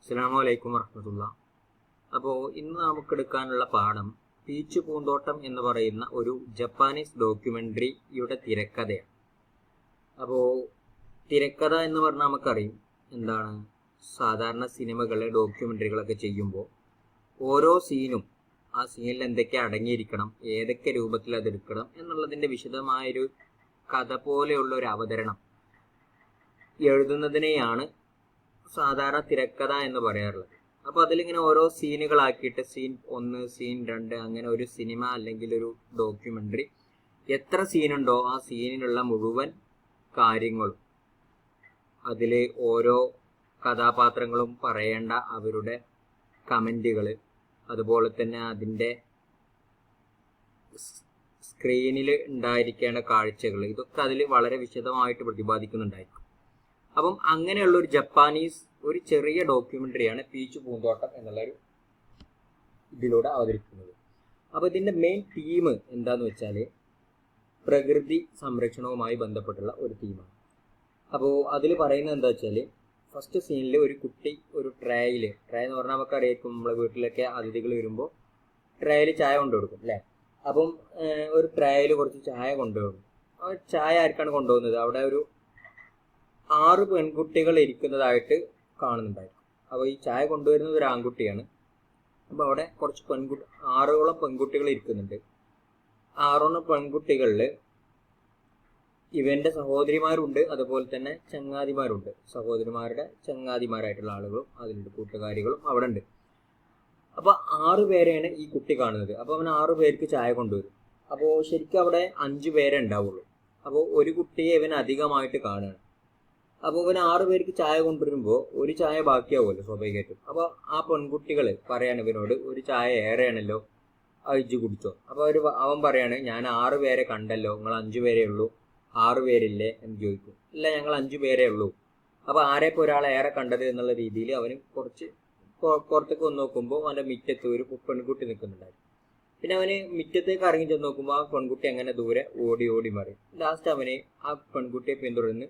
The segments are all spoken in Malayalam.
അസ്സലാമു അലൈക്കും വറഹ്മത്തുള്ളാ. അപ്പോൾ ഇന്ന് നമുക്ക് എടുക്കാനുള്ള പാഠം പീച്ച് പൂന്തോട്ടം എന്ന് പറയുന്ന ഒരു ജപ്പാനീസ് ഡോക്യുമെൻ്ററിയുടെ തിരക്കഥയാണ്. അപ്പോൾ തിരക്കഥ എന്ന് പറഞ്ഞാൽ നമുക്കറിയും എന്താണ്, സാധാരണ സിനിമകൾ ഡോക്യുമെൻ്ററികളൊക്കെ ചെയ്യുമ്പോൾ ഓരോ സീനും ആ സീനിൽ എന്തൊക്കെ അടങ്ങിയിരിക്കണം, ഏതൊക്കെ രൂപത്തിൽ അതെടുക്കണം എന്നുള്ളതിൻ്റെ വിശദമായൊരു കഥ പോലെയുള്ള ഒരു അവതരണം എഴുതുന്നതിനെയാണ് സാധാരണ തിരക്കഥ എന്ന് പറയാറുള്ളത്. അപ്പോൾ അതിലിങ്ങനെ ഓരോ സീനുകളാക്കിയിട്ട് സീൻ 1, സീൻ 2 അങ്ങനെ ഒരു സിനിമ അല്ലെങ്കിൽ ഒരു ഡോക്യുമെൻ്ററി എത്ര സീനുണ്ടോ ആ സീനിലുള്ള മുഴുവൻ കാര്യങ്ങളും, അതിൽ ഓരോ കഥാപാത്രങ്ങളും പറയേണ്ട അവരുടെ കമൻറ്റുകൾ, അതുപോലെ തന്നെ അതിൻ്റെ സ്ക്രീനിൽ ഉണ്ടായിരിക്കേണ്ട കാഴ്ചകൾ, ഇതൊക്കെ അതിൽ വളരെ വിശദമായിട്ട് പ്രതിപാദിക്കുന്നുണ്ടായിരിക്കും. അപ്പം അങ്ങനെയുള്ള ഒരു ജപ്പാനീസ് ഒരു ചെറിയ ഡോക്യുമെൻ്ററിയാണ് പീച്ച് പൂന്തോട്ടം എന്നുള്ളൊരു ഇതിലൂടെ അവതരിപ്പിക്കുന്നത്. അപ്പോൾ ഇതിൻ്റെ മെയിൻ തീം എന്താന്ന് വെച്ചാൽ പ്രകൃതി സംരക്ഷണവുമായി ബന്ധപ്പെട്ടുള്ള ഒരു തീമാണ്. അപ്പോൾ അതിൽ പറയുന്നത് എന്താ വെച്ചാൽ, ഫസ്റ്റ് സീനിൽ ഒരു കുട്ടി ഒരു ട്രേ എന്ന് പറഞ്ഞാൽ നമുക്കറിയാം, നമ്മളെ വീട്ടിലൊക്കെ അതിഥികൾ വരുമ്പോൾ ട്രേയിൽ ചായ കൊണ്ടുകൊടുക്കും അല്ലേ. അപ്പം ഒരു ട്രേയിൽ കുറച്ച് ചായ കൊണ്ടുപോകും. ആ ചായ ആർക്കാണ് കൊണ്ടുപോകുന്നത്, അവിടെ ഒരു 6 പെൺകുട്ടികൾ ഇരിക്കുന്നതായിട്ട് കാണുന്നുണ്ടായിരിക്കും. അപ്പോൾ ഈ ചായ കൊണ്ടുവരുന്നത് ഒരു ആൺകുട്ടിയാണ്. അപ്പോൾ അവിടെ കുറച്ച് 6ഓളം പെൺകുട്ടികൾ ഇരിക്കുന്നുണ്ട്. 6 പെൺകുട്ടികളിൽ ഇവൻ്റെ സഹോദരിമാരുണ്ട്, അതുപോലെ തന്നെ ചങ്ങാതിമാരുണ്ട്. സഹോദരിമാരുടെ ചങ്ങാതിമാരായിട്ടുള്ള ആളുകളും അതിലുണ്ട്, കൂട്ടുകാരികളും അവിടെ ഉണ്ട്. അപ്പോൾ 6 പേരെയാണ് ഈ കുട്ടി കാണുന്നത്. അപ്പോൾ അവൻ 6 പേർക്ക് ചായ കൊണ്ടുവരും. അപ്പോൾ ശരിക്കും അവിടെ 5 പേരെ ഉണ്ടാവുള്ളൂ. അപ്പോൾ ഒരു കുട്ടിയെ ഇവൻ അധികമായിട്ട് കാണുകയാണ്. അപ്പോൾ ഇവൻ 6 പേർക്ക് ചായ കൊണ്ടുവരുമ്പോൾ ഒരു ചായ ബാക്കിയാവുമല്ലോ സ്വാഭാവികമായിട്ടും. അപ്പോൾ ആ പെൺകുട്ടികൾ പറയാണ് ഇവനോട്, ഒരു ചായ ഏറെയാണല്ലോ, അഴിച്ചു കുടിച്ചോ. അപ്പോൾ അവൻ പറയാണ്, ഞാൻ 6 പേരെ കണ്ടല്ലോ, നിങ്ങൾ 5 പേരേ ഉള്ളൂ, 6 പേരില്ലേ എന്ന് ചോദിക്കും. ഇല്ല, ഞങ്ങൾ 5 പേരേ ഉള്ളൂ. അപ്പോൾ ആരെപ്പോൾ ഒരാളെ ഏറെ കണ്ടത് എന്നുള്ള രീതിയിൽ അവന് കുറച്ച് പുറത്തേക്ക് വന്ന് നോക്കുമ്പോൾ അവൻ്റെ മുറ്റത്ത് ഒരു പെൺകുട്ടി നിൽക്കുന്നുണ്ടായിരുന്നു. പിന്നെ അവന് മുറ്റത്തേക്ക് ഇറങ്ങി ചെന്ന് നോക്കുമ്പോൾ ആ പെൺകുട്ടി അങ്ങനെ ദൂരെ ഓടി മറിയും. ലാസ്റ്റ് അവന് ആ പെൺകുട്ടിയെ പിന്തുടർന്ന്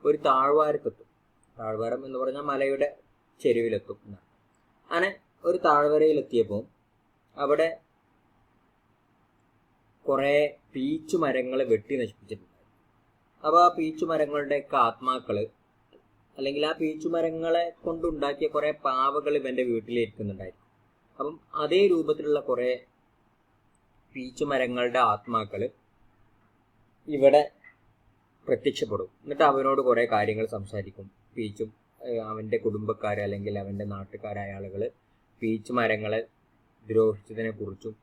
ഒരു താഴ്വാരത്തെത്തും. താഴ്വാരം എന്ന് പറഞ്ഞാൽ മലയുടെ ചെരുവിലെത്തും. അങ്ങനെ ഒരു താഴ്വരയിലെത്തിയപ്പോൾ അവിടെ കുറേ പീച്ചു മരങ്ങൾ വെട്ടി നശിപ്പിച്ചിട്ടുണ്ട്. അപ്പോൾ ആ പീച്ചു മരങ്ങളുടെയൊക്കെ ആത്മാക്കൾ, അല്ലെങ്കിൽ ആ പീച്ചു മരങ്ങളെ കൊണ്ടുണ്ടാക്കിയ കുറേ പാവകൾ ഇവൻ്റെ വീട്ടിലിരിക്കുന്നുണ്ടായിരിക്കും. അപ്പം അതേ രൂപത്തിലുള്ള കുറേ പീച്ചു മരങ്ങളുടെ ആത്മാക്കൾ ഇവിടെ പ്രത്യക്ഷപ്പെടും. എന്നിട്ട് അവനോട് കുറേ കാര്യങ്ങൾ സംസാരിക്കും. പീച്ചും അവൻ്റെ കുടുംബക്കാർ അല്ലെങ്കിൽ അവൻ്റെ നാട്ടുകാരായ ആളുകൾ പീച്ചു മരങ്ങളെ ദ്രോഹിച്ചതിനെ കുറിച്ചും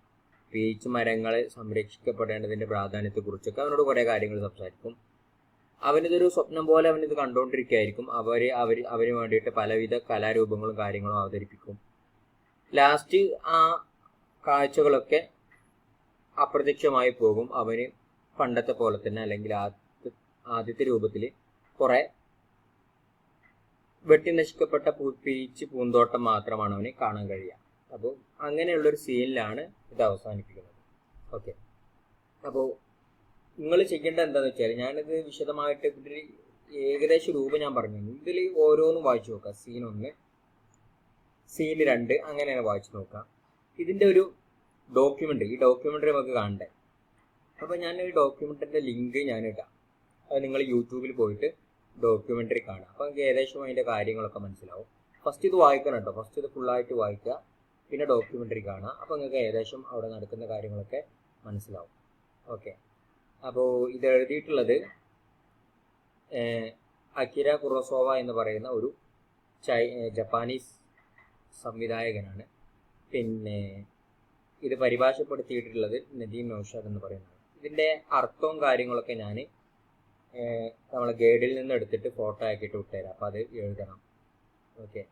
പീച്ചു മരങ്ങൾ സംരക്ഷിക്കപ്പെടേണ്ടതിൻ്റെ പ്രാധാന്യത്തെക്കുറിച്ചൊക്കെ അവനോട് കുറേ കാര്യങ്ങൾ സംസാരിക്കും. അവനിതൊരു സ്വപ്നം പോലെ അവനിത് കണ്ടുകൊണ്ടിരിക്കുകയായിരിക്കും. അവന് വേണ്ടിയിട്ട് പലവിധ കലാരൂപങ്ങളും കാര്യങ്ങളും അവതരിപ്പിക്കും. ലാസ്റ്റ് ആ കാഴ്ചകളൊക്കെ അപ്രത്യക്ഷമായി പോകും. അവന് പണ്ടത്തെ പോലെ തന്നെ, അല്ലെങ്കിൽ ആദ്യത്തെ രൂപത്തിൽ കുറേ വെട്ടി നശിക്കപ്പെട്ട പീച്ച് പൂന്തോട്ടം മാത്രമാണ് അവന് കാണാൻ കഴിയുക. അപ്പോൾ അങ്ങനെയുള്ളൊരു സീനിലാണ് ഇത് അവസാനിപ്പിക്കുന്നത്. ഓക്കെ, അപ്പോൾ നിങ്ങൾ ചെയ്യേണ്ട എന്താണെന്ന് വെച്ചാൽ, ഞാനിത് വിശദമായിട്ട് ഇതിൽ ഏകദേശ രൂപം ഞാൻ പറഞ്ഞു. ഇതിൽ ഓരോന്നും വായിച്ചു നോക്കാം. സീൻ 1, സീൻ 2 അങ്ങനെയാണ് വായിച്ചു നോക്കാം. ഇതിൻ്റെ ഒരു ഡോക്യുമെൻ്ററി, ഈ ഡോക്യുമെൻ്ററി നമുക്ക് കാണണ്ടേ. അപ്പോൾ ഞാൻ ഈ ഡോക്യുമെൻ്ററിൻ്റെ ലിങ്ക് ഞാൻ ഇടാം. അത് നിങ്ങൾ യൂട്യൂബിൽ പോയിട്ട് ഡോക്യുമെൻ്ററി കാണുക. അപ്പോൾ നിങ്ങൾക്ക് ഏകദേശം അതിൻ്റെ കാര്യങ്ങളൊക്കെ മനസ്സിലാവും. ഫസ്റ്റ് ഇത് വായിക്കണം കേട്ടോ, ഫസ്റ്റ് ഇത് ഫുള്ളായിട്ട് വായിക്കുക, പിന്നെ ഡോക്യുമെൻ്ററി കാണുക. അപ്പോൾ നിങ്ങൾക്ക് ഏകദേശം അവിടെ നടക്കുന്ന കാര്യങ്ങളൊക്കെ മനസ്സിലാവും. ഓക്കെ, അപ്പോൾ ഇത് എഴുതിയിട്ടുള്ളത് അകിര കുറോസാവ എന്ന് പറയുന്ന ഒരു ജപ്പാനീസ് സംവിധായകനാണ്. പിന്നെ ഇത് പരിഭാഷപ്പെടുത്തിയിട്ടുള്ളത് നദീം നൗഷാദ് എന്ന് പറയുന്നതാണ്. ഇതിൻ്റെ അർത്ഥവും കാര്യങ്ങളൊക്കെ ഞാൻ നമ്മളെ ഗൈഡിൽ നിന്ന് എടുത്തിട്ട് ഫോട്ടോ ആക്കിയിട്ട് വിട്ടുതരാം. അപ്പോൾ അത് എഴുതണം. ഓക്കെ,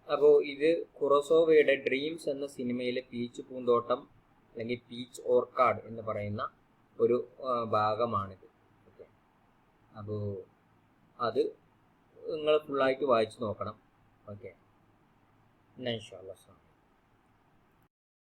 അപ്പോൾ ഇത് കുറോസാവയുടെ ഡ്രീംസ് എന്ന സിനിമയിലെ പീച്ച് പൂന്തോട്ടം അല്ലെങ്കിൽ പീച്ച് ഓർക്കാഡ് എന്ന് പറയുന്ന ഒരു ഭാഗമാണിത്. ഓക്കെ, അപ്പോൾ അത് നിങ്ങൾ ഫുള്ളായിട്ട് വായിച്ച് നോക്കണം. ഓക്കെ, ഇൻഷാ അല്ലാഹ്.